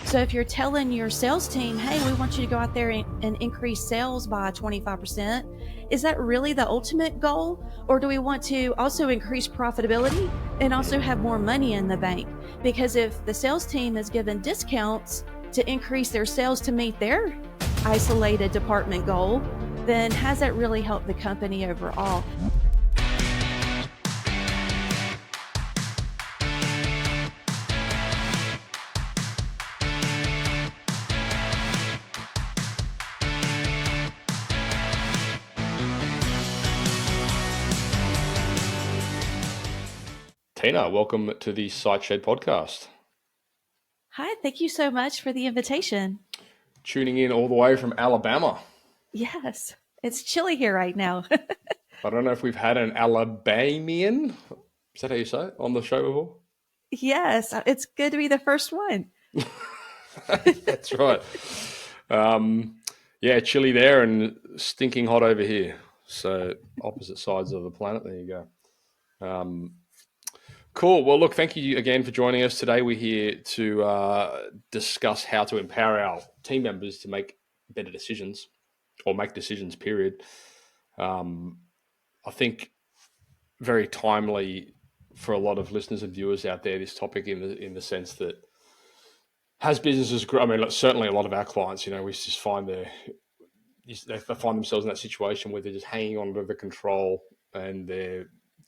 So if you're telling your sales team, hey, we want you to go out there and increase sales by 25%, is that really the ultimate goal? Or do we want to also increase profitability and also have more money in the bank? Because if the sales team is given discounts to increase their sales to meet their isolated department goal, then has that really helped the company overall? Tina, welcome to the Site Shed podcast. Hi, thank you so much for the invitation. Tuning in all the way from Alabama. Yes, it's chilly here right now. I don't know if we've had an Alabamian, is that how you say it, on the show before? Yes, it's good to be the first one. That's right. Yeah, chilly there and stinking hot over here. So opposite sides of the planet. There you go. Cool. Well, look, thank you again for joining us today. We're here to discuss how to empower our team members to make better decisions or make decisions, period. I think very timely for a lot of listeners and viewers out there, this topic in the sense that as businesses grow, I mean, certainly a lot of our clients, we just find they find themselves in that situation where they're just hanging on to the control and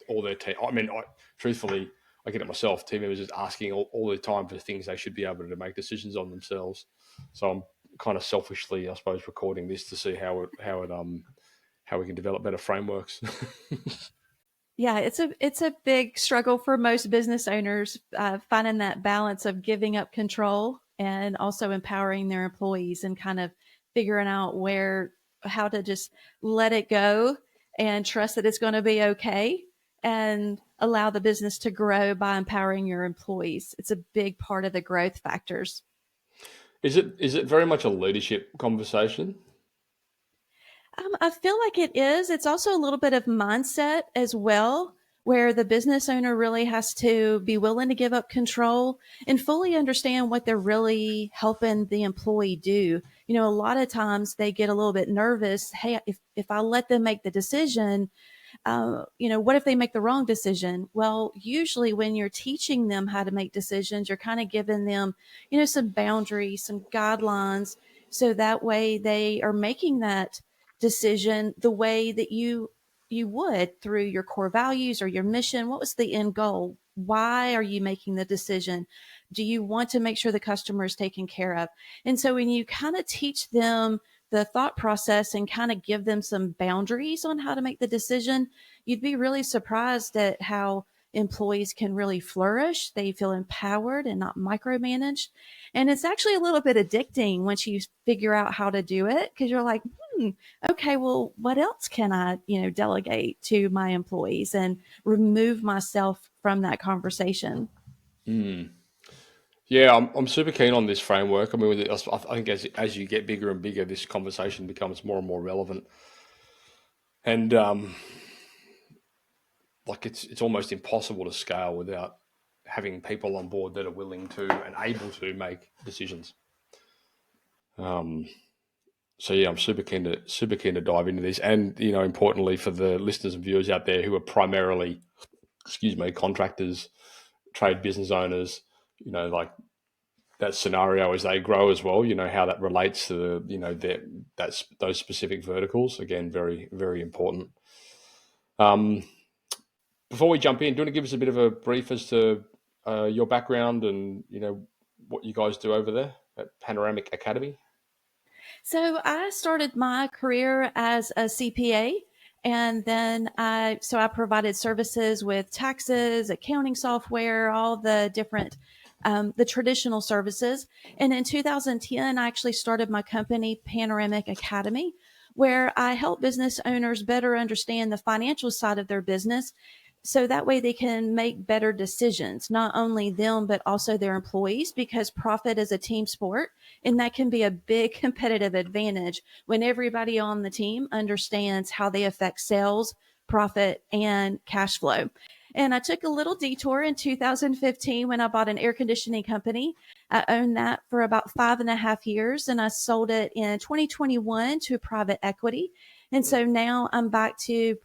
all their team. I mean, truthfully, I get it myself. Team members just asking all the time for things they should be able to make decisions on themselves. So I'm kind of selfishly, I suppose, recording this to see how we can develop better frameworks. Yeah, it's a big struggle for most business owners, finding that balance of giving up control and also empowering their employees and kind of figuring out how to just let it go and trust that it's going to be okay and allow the business to grow by empowering your employees. It's a big part of the growth factors. Is it very much a leadership conversation? I feel like it is. It's also a little bit of mindset as well, where the business owner really has to be willing to give up control and fully understand what they're really helping the employee do. A lot of times they get a little bit nervous. Hey, if I let them make the decision, what if they make the wrong decision? Well, usually when you're teaching them how to make decisions, you're kind of giving them, some boundaries, some guidelines. So that way they are making that decision the way that you would through your core values or your mission. What was the end goal? Why are you making the decision? Do you want to make sure the customer is taken care of? And so when you kind of teach them the thought process and kind of give them some boundaries on how to make the decision, you'd be really surprised at how employees can really flourish. They feel empowered and not micromanaged. And it's actually a little bit addicting once you figure out how to do it, because you're like, okay, well, what else can I, delegate to my employees and remove myself from that conversation? Yeah, I'm super keen on this framework. I mean, I think as you get bigger and bigger, this conversation becomes more and more relevant, and like it's almost impossible to scale without having people on board that are willing to and able to make decisions. So yeah, I'm super keen to dive into this, and importantly for the listeners and viewers out there who are primarily, contractors, trade business owners, like that scenario as they grow as well, how that relates to those specific verticals. Again, very, very important. Before we jump in, do you want to give us a bit of a brief as to your background and what you guys do over there at Panoramic Academy? So I started my career as a CPA, and then I provided services with taxes, accounting software, all the different the traditional services. And in 2010, I actually started my company, Panoramic Academy, where I help business owners better understand the financial side of their business. So that way they can make better decisions, not only them, but also their employees, because profit is a team sport. And that can be a big competitive advantage when everybody on the team understands how they affect sales, profit, and cash flow. And I took a little detour in 2015 when I bought an air conditioning company. I owned that for about 5.5 years, and I sold it in 2021 to private equity. And so now I'm back to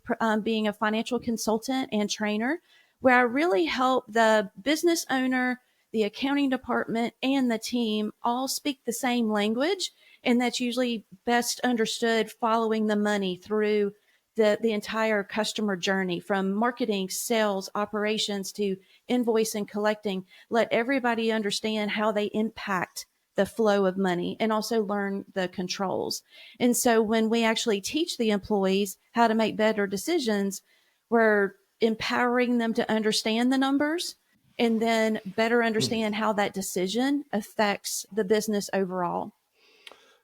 being a financial consultant and trainer, where I really help the business owner, the accounting department, and the team all speak the same language. And that's usually best understood following the money through the entire customer journey, from marketing, sales, operations to invoice and collecting. Let everybody understand how they impact the flow of money and also learn the controls. And so when we actually teach the employees how to make better decisions, we're empowering them to understand the numbers and then better understand how that decision affects the business overall.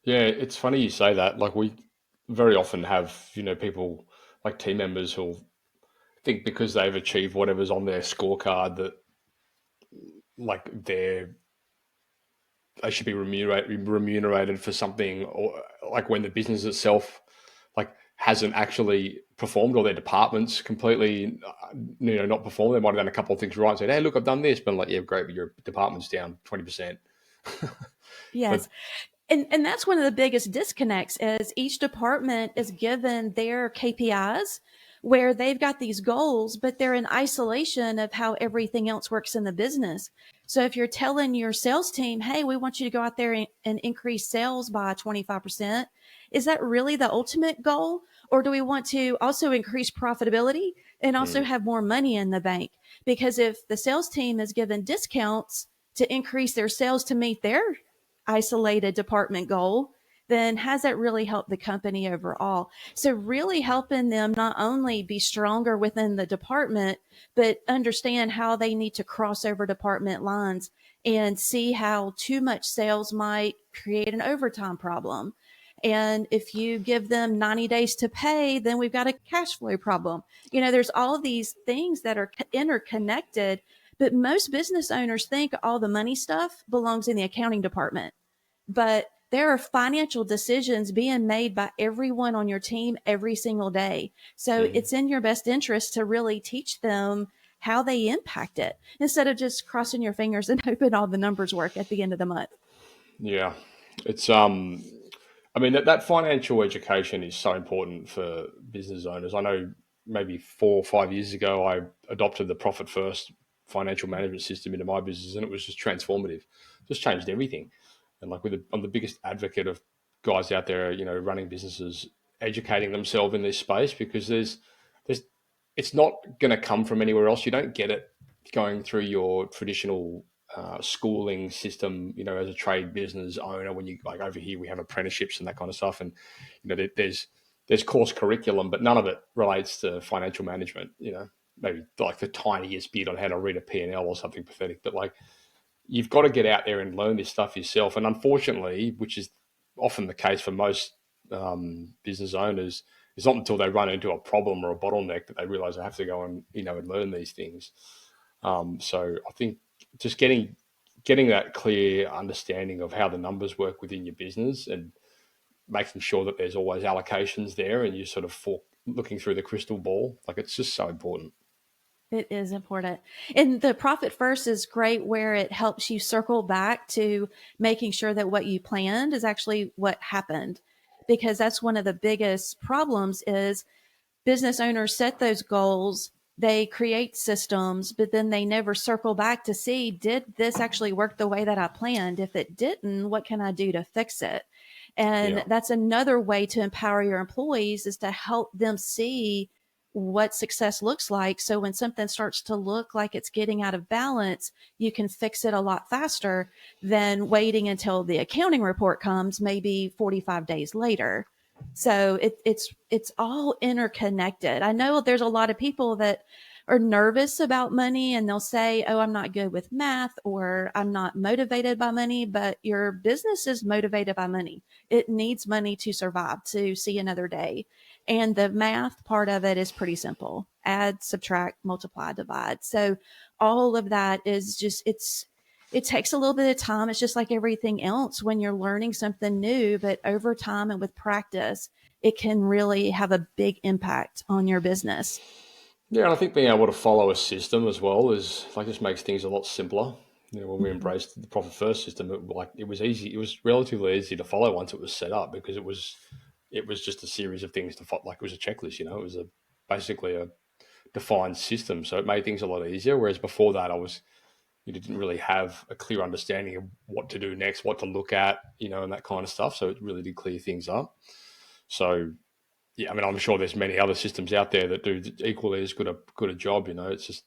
Yeah, it's funny you say that. Like we very often have, people like team members who'll think because they've achieved whatever's on their scorecard that like they should be remunerated for something, or like when the business itself like hasn't actually performed, or their department's completely not performed. They might have done a couple of things right and said, hey, look, I've done this, but I'm like, yeah, great, but your department's down 20%. Yes. But And that's one of the biggest disconnects is each department is given their KPIs where they've got these goals, but they're in isolation of how everything else works in the business. So if you're telling your sales team, hey, we want you to go out there and increase sales by 25%, is that really the ultimate goal? Or do we want to also increase profitability and also mm, have more money in the bank? Because if the sales team is given discounts to increase their sales to meet their isolated department goal, then has that really helped the company overall? So, really helping them not only be stronger within the department, but understand how they need to cross over department lines and see how too much sales might create an overtime problem. And if you give them 90 days to pay, then we've got a cash flow problem. There's all of these things that are interconnected, but most business owners think all the money stuff belongs in the accounting department. But there are financial decisions being made by everyone on your team every single day. So mm. it's in your best interest to really teach them how they impact it instead of just crossing your fingers and hoping all the numbers work at the end of the month. Yeah, it's I mean that financial education is so important for business owners. I know maybe 4 or 5 years ago I adopted the profit first financial management system into my business, and it was just transformative. Just changed everything. And like I'm the biggest advocate of guys out there, running businesses, educating themselves in this space, because there's it's not going to come from anywhere else. You don't get it going through your traditional schooling system, as a trade business owner. When you like over here, we have apprenticeships and that kind of stuff, and there's course curriculum, but none of it relates to financial management. Maybe like the tiniest bit on how to read a P&L or something pathetic, but like you've got to get out there and learn this stuff yourself. And unfortunately, which is often the case for most business owners, it's not until they run into a problem or a bottleneck that they realize they have to go and and learn these things. So I think just getting that clear understanding of how the numbers work within your business, and making sure that there's always allocations there, and you sort of looking through the crystal ball, like it's just so important. It is important. And the profit first is great where it helps you circle back to making sure that what you planned is actually what happened. Because that's one of the biggest problems is business owners set those goals, they create systems, but then they never circle back to see, did this actually work the way that I planned? If it didn't, what can I do to fix it? And Yeah. that's another way to empower your employees, is to help them see what success looks like. So when something starts to look like it's getting out of balance, you can fix it a lot faster than waiting until the accounting report comes, maybe 45 days later. So it's all interconnected. I know there's a lot of people that are nervous about money and they'll say, "Oh, I'm not good with math," or "I'm not motivated by money," but your business is motivated by money. It needs money to survive, to see another day. And the math part of it is pretty simple. Add, subtract, multiply, divide. So all of that is just it takes a little bit of time. It's just like everything else when you're learning something new, but over time and with practice, it can really have a big impact on your business. Yeah, and I think being able to follow a system as well is like just makes things a lot simpler. When we Mhm. embraced the profit first system, it was easy. It was relatively easy to follow once it was set up because it was just a series of things to follow. Like it was a checklist. It was a basically a defined system, so it made things a lot easier. Whereas before that, you didn't really have a clear understanding of what to do next, what to look at, and that kind of stuff. So it really did clear things up. So yeah, I mean, I'm sure there's many other systems out there that do equally as good a job. It's just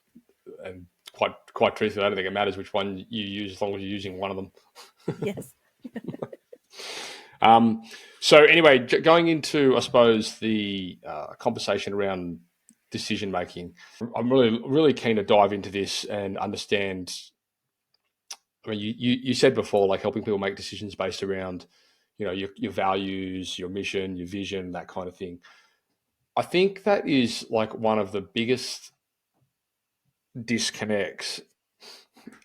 and quite truthfully, I don't think it matters which one you use as long as you're using one of them. Yes. Um, so anyway, going into I suppose the conversation around decision making, I'm really keen to dive into this and understand. I mean, you said before like helping people make decisions based around your values, your mission, your vision, that kind of thing. I think that is like one of the biggest disconnects.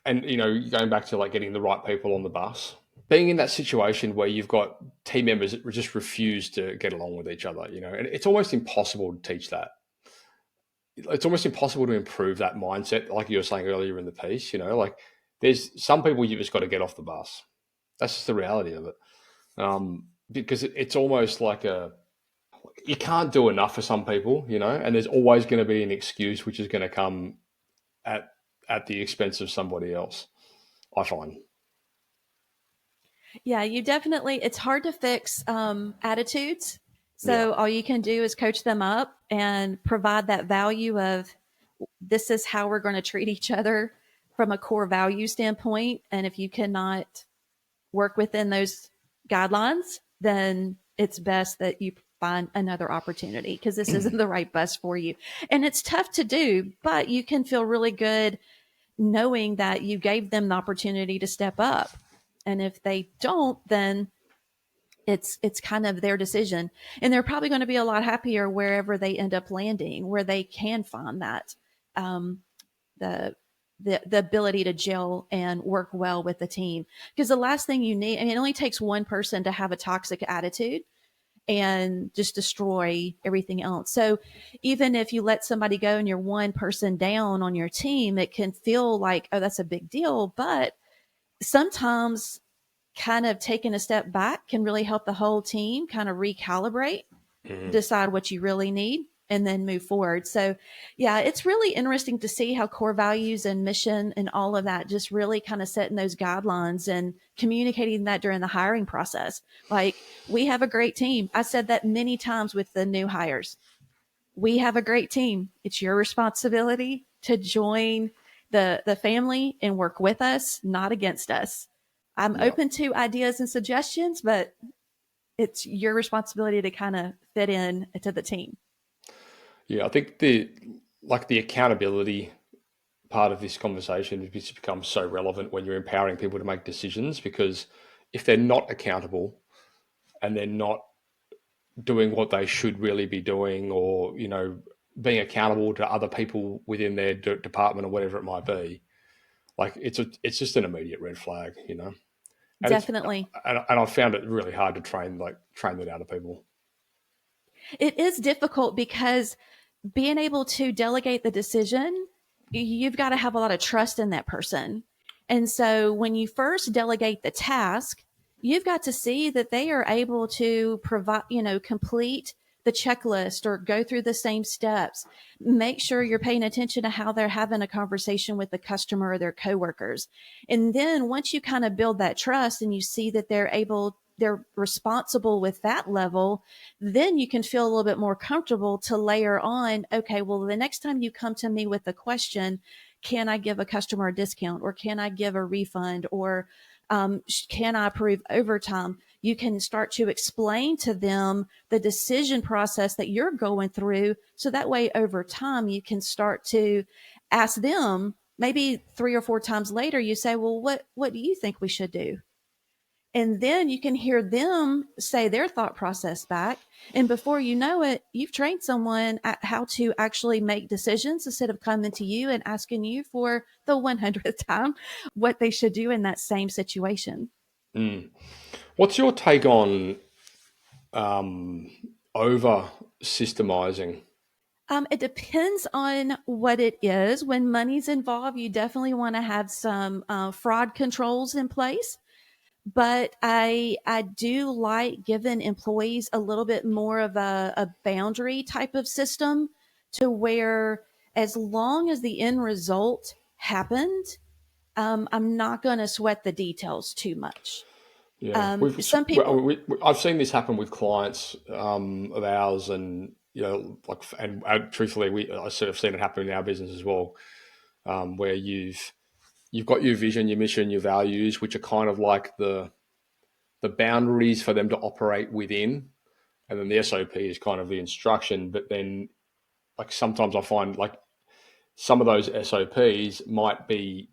And going back to like getting the right people on the bus, being in that situation where you've got team members that just refuse to get along with each other, and it's almost impossible to teach that. It's almost impossible to improve that mindset, like you were saying earlier in the piece. Like there's some people you just got to get off the bus. That's just the reality of it. Because it's almost like you can't do enough for some people, and there's always going to be an excuse which is going to come at at the expense of somebody else. I find. Yeah, you definitely, it's hard to fix attitudes. Yeah. So all you can do is coach them up and provide that value of this is how we're going to treat each other from a core value standpoint. And if you cannot work within those guidelines, then it's best that you find another opportunity because this isn't the right bus for you. And it's tough to do, but you can feel really good knowing that you gave them the opportunity to step up. And if they don't, then it's kind of their decision. And they're probably going to be a lot happier wherever they end up landing, where they can find that um, the the ability to gel and work well with the team. Because the last thing you need, I mean, it only takes one person to have a toxic attitude and just destroy everything else. So even if you let somebody go and you're one person down on your team, it can feel like, oh, that's a big deal. But sometimes kind of taking a step back can really help the whole team kind of recalibrate, Mhm. decide what you really need, and then move forward. So, yeah, it's really interesting to see how core values and mission and all of that just really kind of setting those guidelines and communicating that during the hiring process. Like, we have a great team. I said that many times with the new hires. We have a great team. It's your responsibility to join the family and work with us, not against us. I'm Yeah. open to ideas and suggestions, but it's your responsibility to kind of fit in to the team. Yeah. I think the accountability part of this conversation has just become so relevant when you're empowering people to make decisions because if they're not accountable and they're not doing what they should really be doing or being accountable to other people within their department or whatever it might be, like it's just an immediate red flag. And it's Definitely. and I've found it really hard to train that out of people. It is difficult because being able to delegate the decision, you've got to have a lot of trust in that person. And so when you first delegate the task, you've got to see that they are able to provide, complete the checklist or go through the same steps. Make sure you're paying attention to how they're having a conversation with the customer or their coworkers. And then once you kind of build that trust and you see that they're responsible with that level, then you can feel a little bit more comfortable to layer on, okay, well, the next time you come to me with a question, can I give a customer a discount or can I give a refund or can I approve overtime? You can start to explain to them the decision process that you're going through. So that way, over time, you can start to ask them maybe 3 or 4 times later, you say, well, what do you think we should do? And then you can hear them say their thought process back. And before you know it, you've trained someone at how to actually make decisions instead of coming to you and asking you for the 100th time what they should do in that same situation. Mm. What's your take on um, over systemizing? It depends on what it is. When money's involved, you definitely want to have some fraud controls in place. But I do like giving employees a little bit more of a boundary type of system to where, as long as the end result happened, I'm not going to sweat the details too much. Yeah, Some people, I've seen this happen with clients of ours, and like, and truthfully, I sort of seen it happen in our business as well, where you've got your vision, your mission, your values, which are kind of like the boundaries for them to operate within, and then the SOP is kind of the instruction. But then, like, sometimes I find like some of those SOPs might be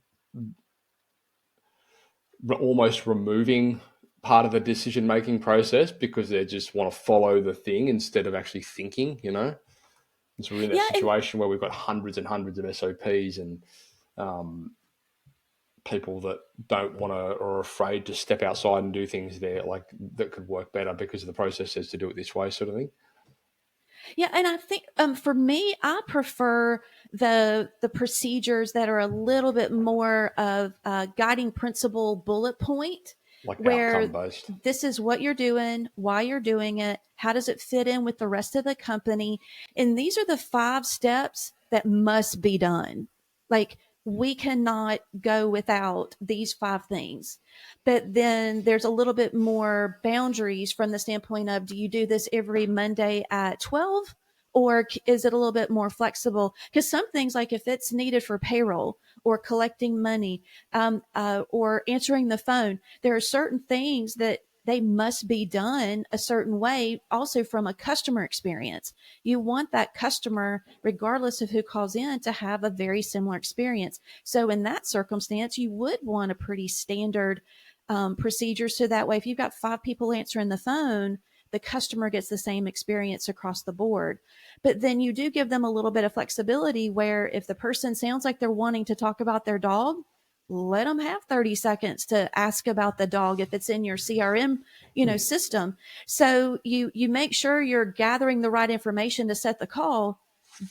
almost removing part of the decision making process because they just want to follow the thing instead of actually thinking, And so we're in that yeah, and situation where we've got hundreds and hundreds of SOPs, and um, people that don't want to or are afraid to step outside and do things there like that could work better because the process says to do it this way, sort of thing. yeah, and I think for me, I prefer the procedures that are a little bit more of a guiding principle bullet point, Like outcome where based. this is what you're doing, why you're doing it, how does it fit in with the rest of the company, and these are the 5 steps that must be done. Like, we cannot go without these 5 things. But then there's a little bit more boundaries from the standpoint of, do you do this every Monday at 12? Or is it a little bit more flexible? Because some things, like if it's needed for payroll or collecting money, or answering the phone, there are certain things that they must be done a certain way. Also, from a customer experience, you want that customer, regardless of who calls in, to have a very similar experience. So in that circumstance, you would want a pretty standard procedure. So that way, if you've got 5 people answering the phone, the customer gets the same experience across the board. But then you do give them a little bit of flexibility where, if the person sounds like they're wanting to talk about their dog, let them have 30 seconds to ask about the dog if it's in your CRM, system. So you make sure you're gathering the right information to set the call,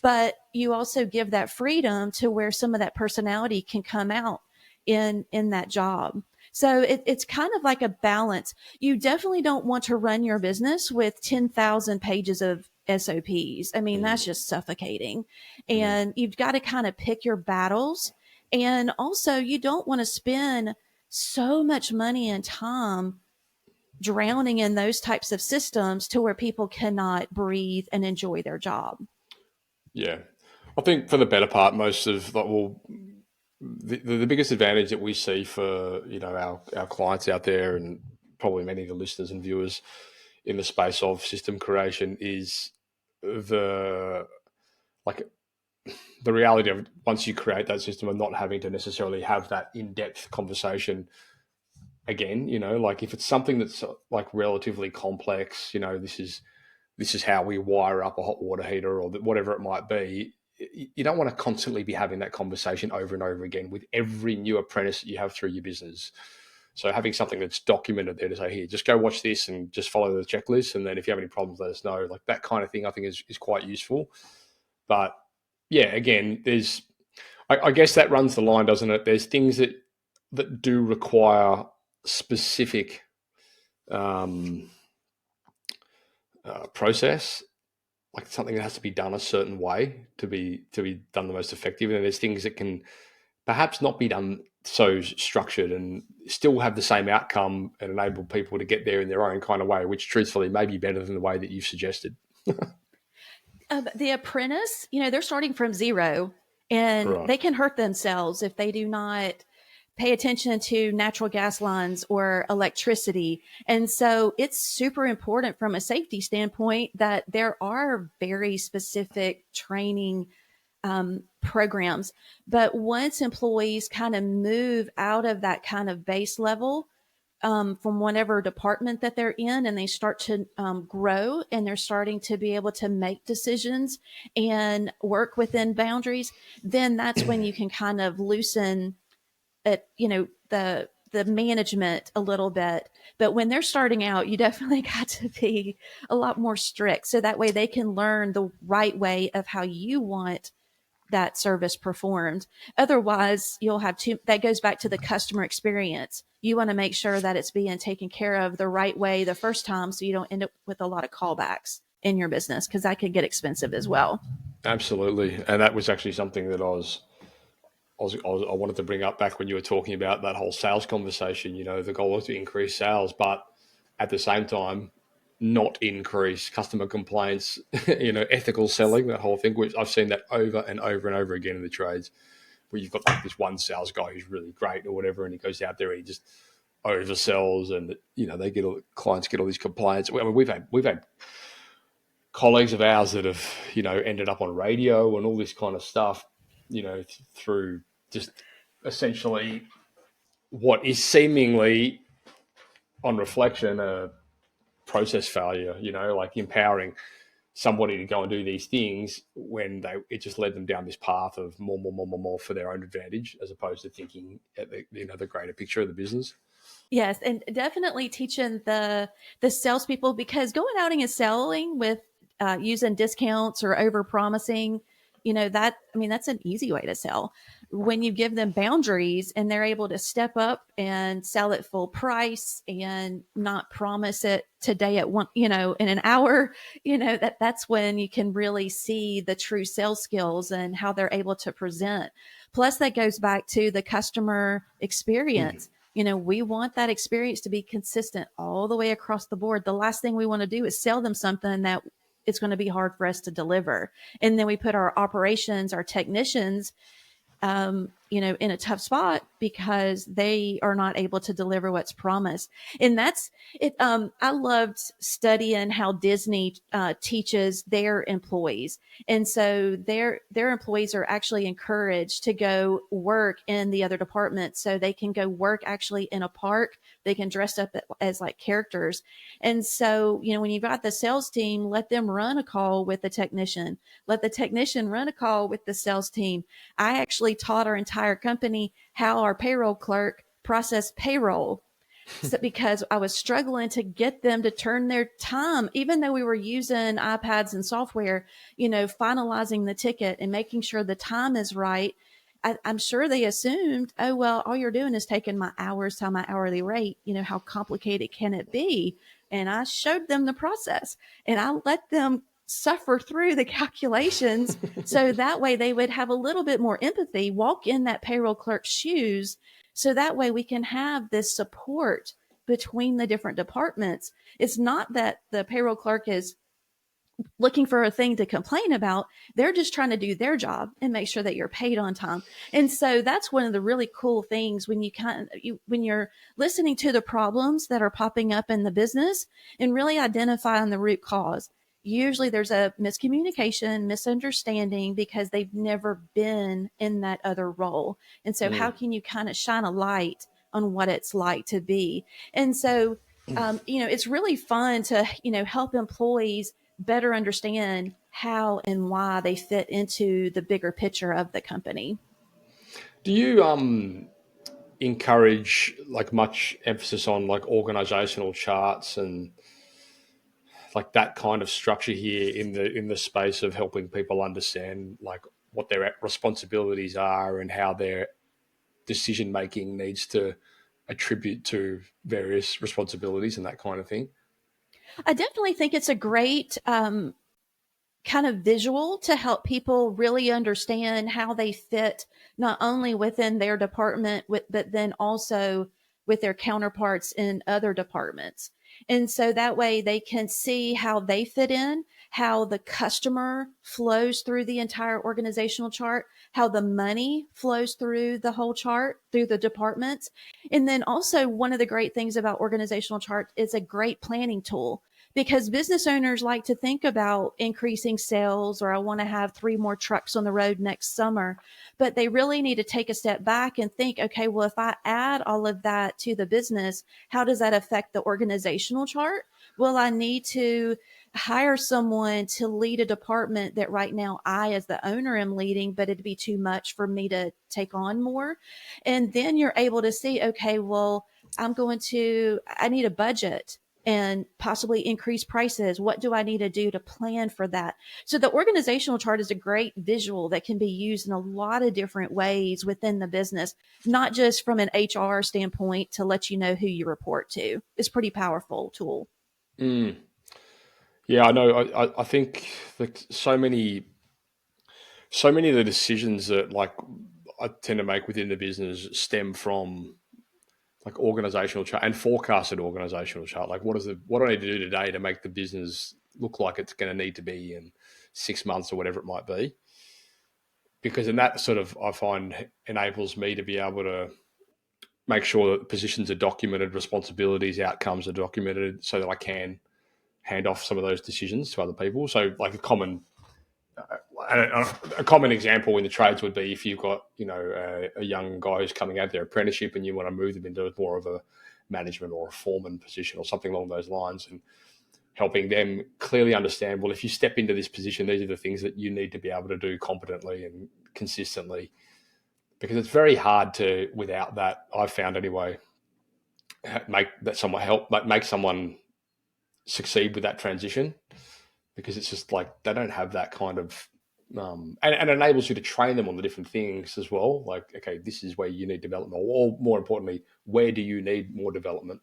but you also give that freedom to where some of that personality can come out in that job. So it's kind of like a balance. You definitely don't want to run your business with 10,000 pages of SOPs. I mean, Mm, that's just suffocating. mm. And you've got to kind of pick your battles. And also, you don't want to spend so much money and time drowning in those types of systems to where people cannot breathe and enjoy their job. Yeah, I think for the better part, most of like, well, the biggest advantage that we see for our clients out there, and probably many of the listeners and viewers in the space of system creation, is the like the reality of once you create that system and not having to necessarily have that in-depth conversation again. Like if it's something that's like relatively complex, this is how we wire up a hot water heater or whatever it might be. You don't want to constantly be having that conversation over and over again with every new apprentice that you have through your business. So having something that's documented there to say, here, just go watch this and just follow the checklist. And then if you have any problems, let us know. Like that kind of thing, I think is quite useful. But yeah, again, I guess that runs the line, doesn't it? There's things that do require specific um, process, like something that has to be done a certain way to be done the most effective. And there's things that can perhaps not be done so structured and still have the same outcome and enable people to get there in their own kind of way, which truthfully may be better than the way that you've suggested. The apprentice, they're starting from zero, and Right. they can hurt themselves if they do not pay attention to natural gas lines or electricity. And so it's super important from a safety standpoint that there are very specific training programs. But once employees kind of move out of that kind of base level, from whatever department that they're in, and they start to grow, and they're starting to be able to make decisions and work within boundaries, then that's when you can kind of loosen it, the the management a little bit. But when they're starting out, you definitely got to be a lot more strict. So that way they can learn the right way of how you want that service performed. Otherwise, you'll have too, that goes back to the customer experience. You want to make sure that it's being taken care of the right way the first time so you don't end up with a lot of callbacks in your business because that could get expensive as well. Absolutely, and that was actually something that I wanted to bring up back when you were talking about that whole sales conversation. You know, the goal is to increase sales, but at the same time, not increase customer complaints. You know, ethical selling, that whole thing. Which I've seen that over and over and over again in the trades, where you've got like this one sales guy who's really great or whatever, and he goes out there and he just oversells, and you know they get all clients get all these complaints. I mean, we've had colleagues of ours that have ended up on radio and all this kind of stuff, through just essentially what is seemingly on reflection a process failure, like empowering somebody to go and do these things when it just led them down this path of more, more, more, more, more for their own advantage, as opposed to thinking at the greater picture of the business. Yes, and definitely teaching the salespeople, because going out and selling with using discounts or over promising, that, I mean, that's an easy way to sell. When you give them boundaries and they're able to step up and sell at full price and not promise it today at one, in an hour, that's when you can really see the true sales skills and how they're able to present. Plus, that goes back to the customer experience. We want that experience to be consistent all the way across the board. The last thing we want to do is sell them something that it's going to be hard for us to deliver. And then we put our operations, our technicians, in a tough spot because they are not able to deliver what's promised. And that's it. I loved studying how Disney teaches their employees. And so their employees are actually encouraged to go work in the other departments. So they can go work actually in a park. They can dress up as like characters. And so, when you've got the sales team, let them run a call with the technician. Let the technician run a call with the sales team. I actually taught our entire company how our payroll clerk processed payroll. So, because I was struggling to get them to turn their time, even though we were using iPads and software, finalizing the ticket and making sure the time is right. I'm sure they assumed, oh, well, all you're doing is taking my hours to my hourly rate. How complicated can it be? And I showed them the process and I let them suffer through the calculations so that way they would have a little bit more empathy, walk in that payroll clerk's shoes. So that way we can have this support between the different departments. It's not that the payroll clerk is looking for a thing to complain about. They're just trying to do their job and make sure that you're paid on time. And so that's one of the really cool things when when you're listening to the problems that are popping up in the business and really identifying the root cause. Usually there's a miscommunication, misunderstanding because they've never been in that other role. And so how Mm. can you kind of shine a light on what it's like to be? And so it's really fun to, help employees better understand how and why they fit into the bigger picture of the company. Do you encourage like much emphasis on like organizational charts and like that kind of structure here in the space of helping people understand like what their responsibilities are and how their decision making needs to attribute to various responsibilities and that kind of thing? I definitely think it's a great kind of visual to help people really understand how they fit not only within their department, but then also with their counterparts in other departments. And so that way they can see how they fit in, how the customer flows through the entire organizational chart, how the money flows through the whole chart, through the departments. And then also one of the great things about organizational chart is a great planning tool because business owners like to think about increasing sales, or I want to have 3 more trucks on the road next summer. But they really need to take a step back and think, okay, well, if I add all of that to the business, how does that affect the organizational chart? Well, I need to hire someone to lead a department that right now I, as the owner, am leading, but it'd be too much for me to take on more. And then you're able to see, okay, well, I need a budget and possibly increase prices. What do I need to do to plan for that? So the organizational chart is a great visual that can be used in a lot of different ways within the business, not just from an HR standpoint to let you know who you report to. It's a pretty powerful tool. Mm. Yeah, I know. I think that so many of the decisions that like I tend to make within the business stem from like organizational chart and forecasted organizational chart. Like what do I need to do today to make the business look like it's going to need to be in 6 months or whatever it might be? Because then that sort of I find enables me to be able to make sure that positions are documented, responsibilities, outcomes are documented, so that I can hand off some of those decisions to other people. So like a common example in the trades would be if you've got a young guy who's coming out of their apprenticeship and you want to move them into more of a management or a foreman position or something along those lines, and helping them clearly understand, well, if you step into this position, these are the things that you need to be able to do competently and consistently, because it's very hard to, without that, I've found anyway, make someone succeed with that transition, because it's just like they don't have that kind of and it enables you to train them on the different things as well. Like, okay, this is where you need development, or more importantly, where do you need more development?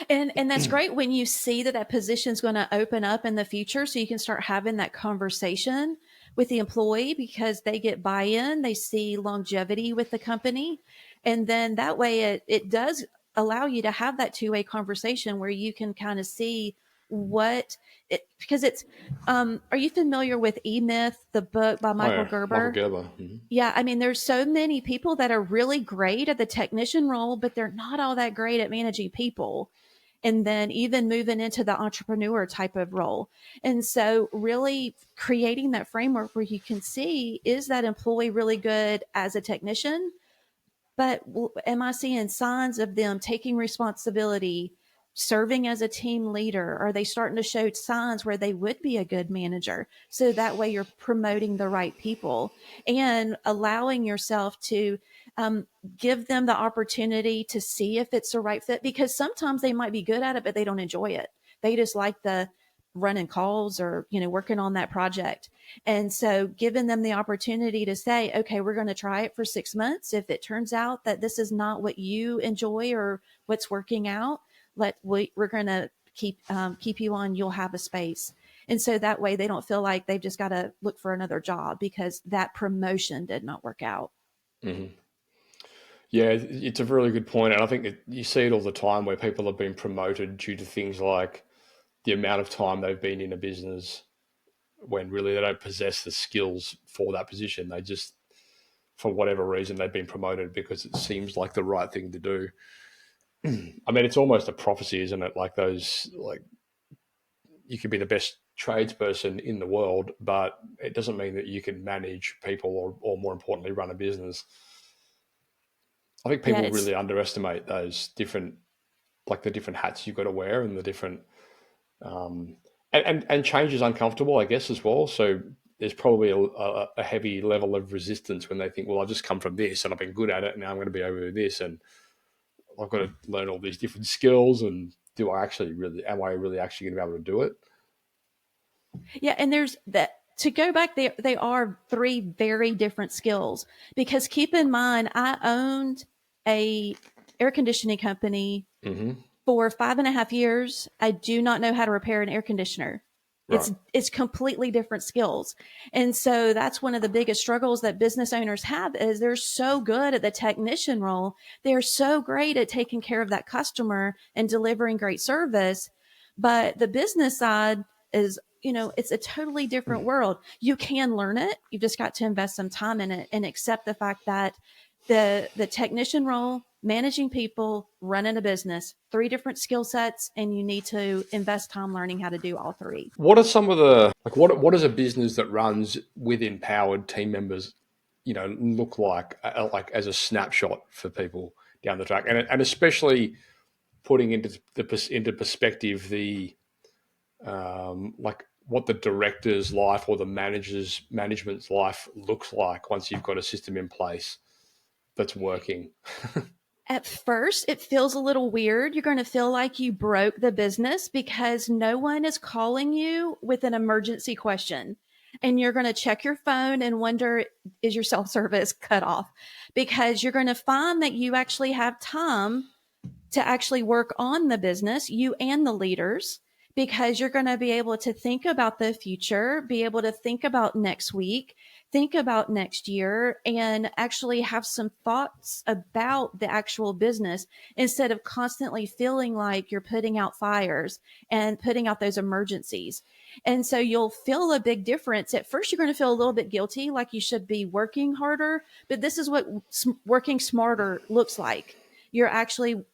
And that's great when you see that that position is going to open up in the future, so you can start having that conversation with the employee because they get buy-in, they see longevity with the company, and then that way it does allow you to have that two-way conversation where you can kind of see what it, because it's are you familiar with E-Myth, the book by Oh Michael yeah, Michael Gerber? Gerber. Mm-hmm. Yeah, I mean, there's so many people that are really great at the technician role, but they're not all that great at managing people. And then even moving into the entrepreneur type of role. And so, really creating that framework where you can see, is that employee really good as a technician? But am I seeing signs of them taking responsibility, serving as a team leader? Are they starting to show signs where they would be a good manager? So that way you're promoting the right people and allowing yourself to um, give them the opportunity to see if it's the right fit, because sometimes they might be good at it, but they don't enjoy it. They just like the running calls or, working on that project. And so giving them the opportunity to say, okay, we're going to try it for 6 months. If it turns out that this is not what you enjoy or what's working out, we're going to keep you on. You'll have a space. And so that way they don't feel like they've just got to look for another job because that promotion did not work out. Mm-hmm. Yeah, it's a really good point, and I think that you see it all the time where people have been promoted due to things like the amount of time they've been in a business, when really they don't possess the skills for that position. They just, for whatever reason, they've been promoted because it seems like the right thing to do. I mean, it's almost a prophecy, isn't it? Like those, like you could be the best tradesperson in the world, but it doesn't mean that you can manage people or more importantly, run a business. I think Yeah, people it's really underestimate those different, like the different hats you've got to wear and the different, um, and change is uncomfortable, I guess, as well. So there's probably a heavy level of resistance when they think, well, I've just come from this and I've been good at it, and now I'm going to be over this, and I've got to learn all these different skills. And am I really actually going to be able to do it? Yeah, and there's that to go back there, they are three very different skills, because keep in mind I owned a air conditioning company Mm-hmm. for 5.5 years. I do not know how to repair an air conditioner. Right. It's completely different skills. And so that's one of the biggest struggles that business owners have, is they're so good at the technician role. They're so great at taking care of that customer and delivering great service. But the business side is, it's a totally different world. You can learn it. You've just got to invest some time in it and accept the fact that the technician role managing people, running a business, 3 different skill sets, and you need to invest time learning how to do all 3. What are some of the what does a business that runs with empowered team members, look like as a snapshot for people down the track, and especially putting into perspective the like what the director's life or the management's life looks like once you've got a system in place that's working. At first, it feels a little weird. You're going to feel like you broke the business because no one is calling you with an emergency question. And you're going to check your phone and wonder, is your self service cut off? Because you're going to find that you actually have time to actually work on the business, you and the leaders, because you're going to be able to think about the future, be able to think about next week, think about next year, and actually have some thoughts about the actual business instead of constantly feeling like you're putting out fires and putting out those emergencies. And so you'll feel a big difference. At first, you're going to feel a little bit guilty, like you should be working harder, but this is what working smarter looks like. You're actually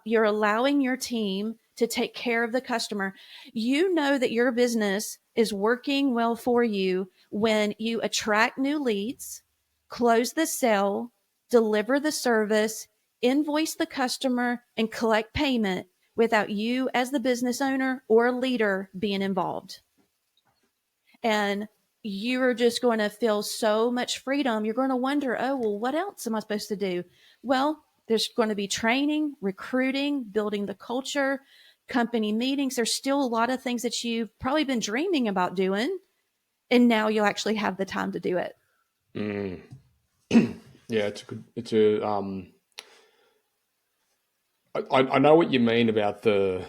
you're allowing your team to take care of the customer. You know that your business is working well for you when you attract new leads, close the sale, deliver the service, invoice the customer, and collect payment without you as the business owner or leader being involved. And you're just going to feel so much freedom. You're going to wonder, oh, well, what else am I supposed to do? Well, there's going to be training, recruiting, building the culture, company meetings. There's still a lot of things that you've probably been dreaming about doing. And now you'll actually have the time to do it. Mm. Yeah, I know what you mean about the,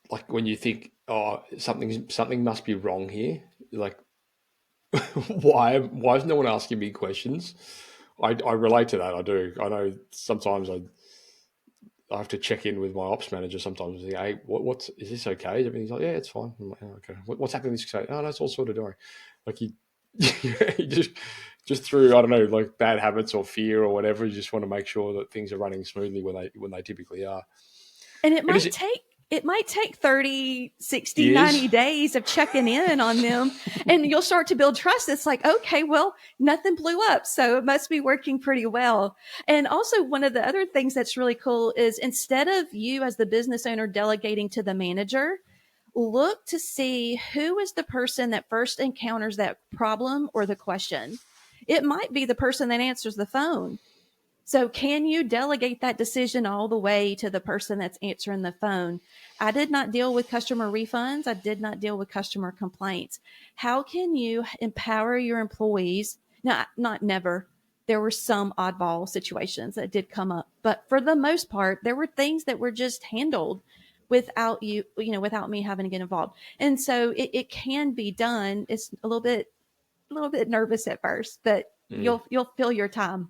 like when you think, oh, something must be wrong here. Like, why is no one asking me questions? I relate to that. I do. I know sometimes I have to check in with my ops manager sometimes and say, hey, what's is this okay? Everything's like, yeah, it's fine. I'm like, oh, okay. What's happening this day? Oh, that's all sorted. Don't worry. Like you just through, I don't know, like bad habits or fear or whatever, you just want to make sure that things are running smoothly when they typically are. And And is it it might take 30, 60, years? 90 days of checking in on them, and you'll start to build trust. It's like, okay, well, nothing blew up, so it must be working pretty well. And also, one of the other things that's really cool is instead of you as the business owner delegating to the manager, look to see who is the person that first encounters that problem or the question. It might be the person that answers the phone. So can you delegate that decision all the way to the person that's answering the phone? I did not deal with customer refunds. I did not deal with customer complaints. How can you empower your employees? Now, not never. There were some oddball situations that did come up, but for the most part, there were things that were just handled without without me having to get involved. And so it can be done. It's a little bit nervous at first, but Mm. you'll feel your time.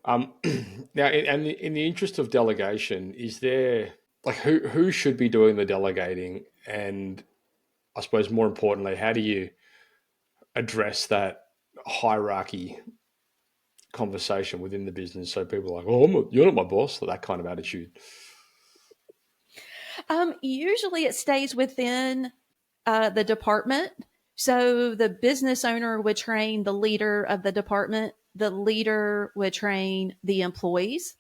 Um, Now, in the interest of delegation, is there like who should be doing the delegating, and I suppose more importantly, how do you address that hierarchy conversation within the business so people are like, oh, you're not my boss, that kind of attitude? Usually it stays within the department. So the business owner would train the leader of the department, the leader would train the employees.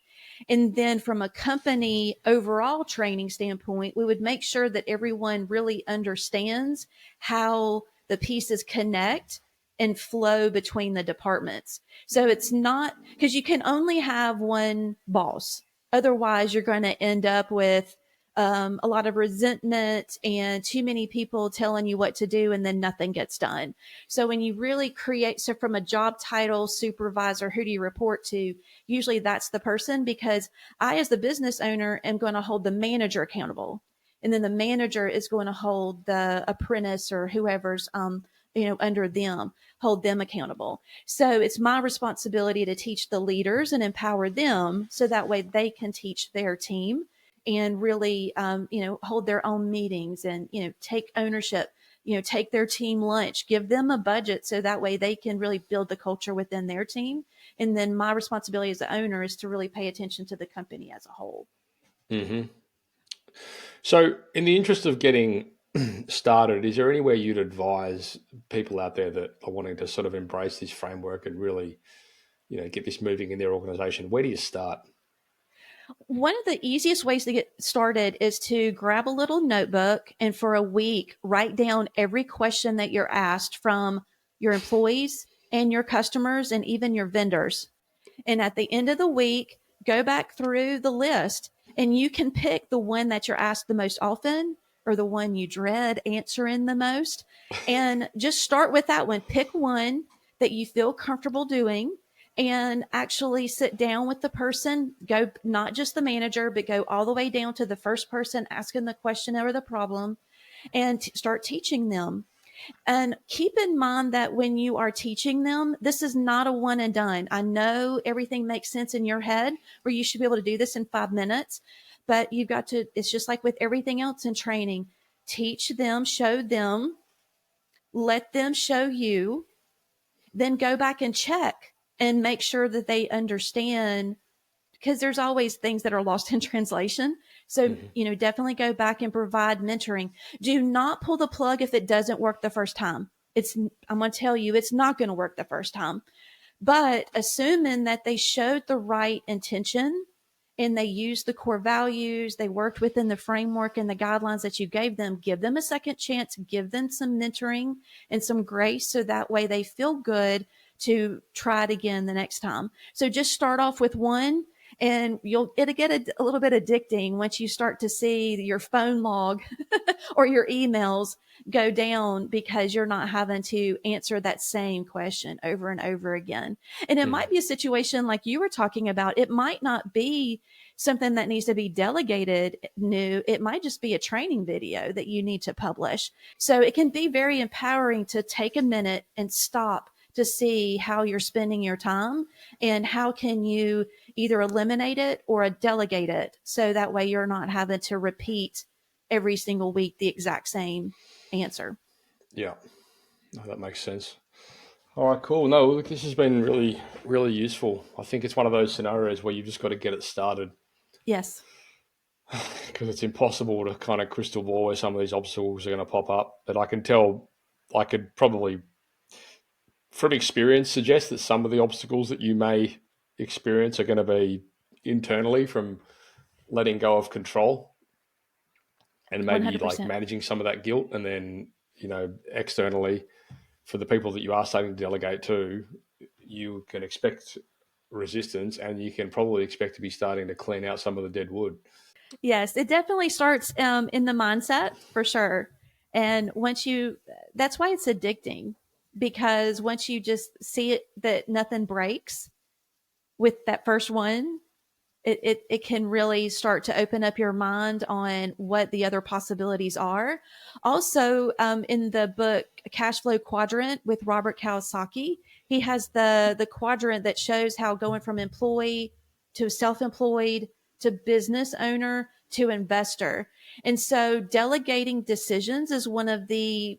And then from a company overall training standpoint, we would make sure that everyone really understands how the pieces connect and flow between the departments. So it's not because you can only have one boss. Otherwise, you're going to end up with a lot of resentment and too many people telling you what to do and then nothing gets done. So when you really create, so from a job title, supervisor, who do you report to? Usually that's the person, because I, as the business owner, am going to hold the manager accountable. And then the manager is going to hold the apprentice or whoever's, under them, hold them accountable. So it's my responsibility to teach the leaders and empower them so that way they can teach their team and really, hold their own meetings and, take ownership. take their team lunch, give them a budget so that way they can really build the culture within their team. And then my responsibility as the owner is to really pay attention to the company as a whole. Mm-hmm. So, in the interest of getting started, is there anywhere you'd advise people out there that are wanting to sort of embrace this framework and really, get this moving in their organization? Where do you start? One of the easiest ways to get started is to grab a little notebook and for a week, write down every question that you're asked from your employees and your customers and even your vendors. And at the end of the week, go back through the list and you can pick the one that you're asked the most often or the one you dread answering the most. And just start with that one. Pick one that you feel comfortable doing and actually sit down with the person, go not just the manager, but go all the way down to the first person asking the question or the problem and start teaching them. And keep in mind that when you are teaching them, this is not a one and done. I know everything makes sense in your head where you should be able to do this in 5 minutes, but you've got to, it's just like with everything else in training. Teach them, show them, let them show you, then go back and check and make sure that they understand because there's always things that are lost in translation. So, Mm-hmm. definitely go back and provide mentoring. Do not pull the plug if it doesn't work the first time. I'm going to tell you, it's not going to work the first time. But assuming that they showed the right intention and they used the core values, they worked within the framework and the guidelines that you gave them, give them a second chance, give them some mentoring and some grace so that way they feel good to try it again the next time. So just start off with one and it'll get a little bit addicting once you start to see your phone log or your emails go down because you're not having to answer that same question over and over again. And it might be a situation like you were talking about. It might not be something that needs to be delegated new. It might just be a training video that you need to publish. So it can be very empowering to take a minute and stop to see how you're spending your time and how can you either eliminate it or delegate it so that way you're not having to repeat every single week the exact same answer. Yeah, no, that makes sense. All right, cool. No, look, this has been really, really useful. I think it's one of those scenarios where you've just got to get it started Yes. because it's impossible to kind of crystal ball where some of these obstacles are going to pop up. But I can tell, I could probably, from experience, suggest that some of the obstacles that you may experience are going to be internally from letting go of control and maybe like 100%. managing some of that guilt. And then, externally, for the people that you are starting to delegate to, you can expect resistance and you can probably expect to be starting to clean out some of the dead wood. Yes, it definitely starts in the mindset for sure. And that's why it's addicting because once you just see it that nothing breaks with that first one, it can really start to open up your mind on what the other possibilities are. Also, in the book Cash Flow Quadrant with Robert Kiyosaki, he has the quadrant that shows how going from employee to self-employed to business owner to investor. And so delegating decisions is one of the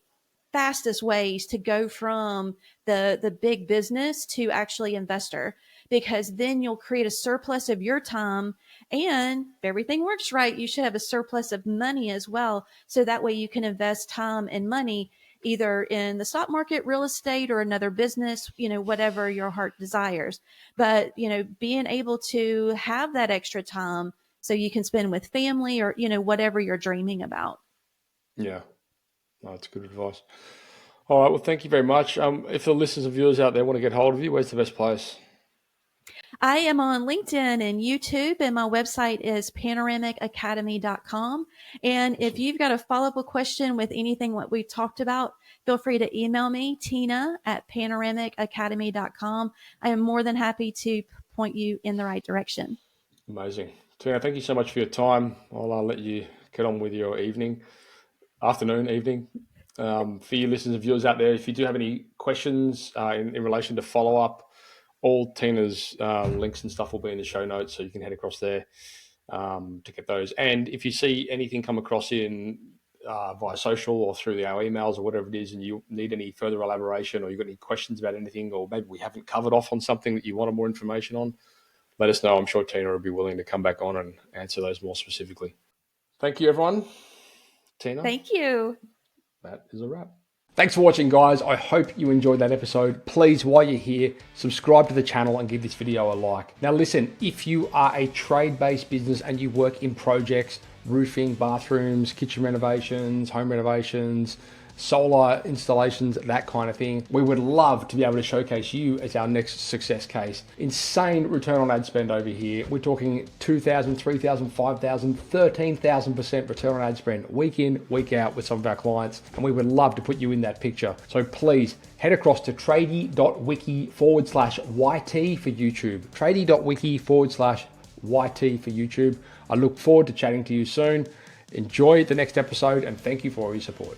fastest ways to go from the big business to actually investor because then you'll create a surplus of your time and if everything works right you should have a surplus of money as well so that way you can invest time and money either in the stock market, real estate, or another business, whatever your heart desires. But being able to have that extra time so you can spend with family or whatever you're dreaming about. Yeah, no, that's good advice. All right, well, thank you very much. If the listeners and viewers out there want to get hold of you, where's the best place? I am on LinkedIn and YouTube, and my website is panoramicacademy.com. And if Awesome. you've got a follow up question with anything what we talked about, feel free to email me, Tina@panoramicacademy.com. I am more than happy to point you in the right direction. Amazing. Tina, thank you so much for your time. I'll let you get on with your afternoon, evening. For you listeners and viewers out there, if you do have any questions in relation to follow up, all Tina's links and stuff will be in the show notes, so you can head across there to get those. And if you see anything come across in via social or through our emails or whatever it is, and you need any further elaboration or you've got any questions about anything, or maybe we haven't covered off on something that you wanted more information on, let us know. I'm sure Tina will be willing to come back on and answer those more specifically. Thank you, everyone. Tina? Thank you. That is a wrap. Thanks for watching, guys. I hope you enjoyed that episode. Please, while you're here, subscribe to the channel and give this video a like. Now listen, if you are a trade-based business and you work in projects, roofing, bathrooms, kitchen renovations, home renovations, solar installations, that kind of thing, we would love to be able to showcase you as our next success case. Insane return on ad spend over here. We're talking 2,000, 3,000, 5,000, 13,000% return on ad spend week in, week out with some of our clients. And we would love to put you in that picture. So please head across to tradie.wiki/YT for YouTube. Tradie.wiki/YT for YouTube. I look forward to chatting to you soon. Enjoy the next episode and thank you for all your support.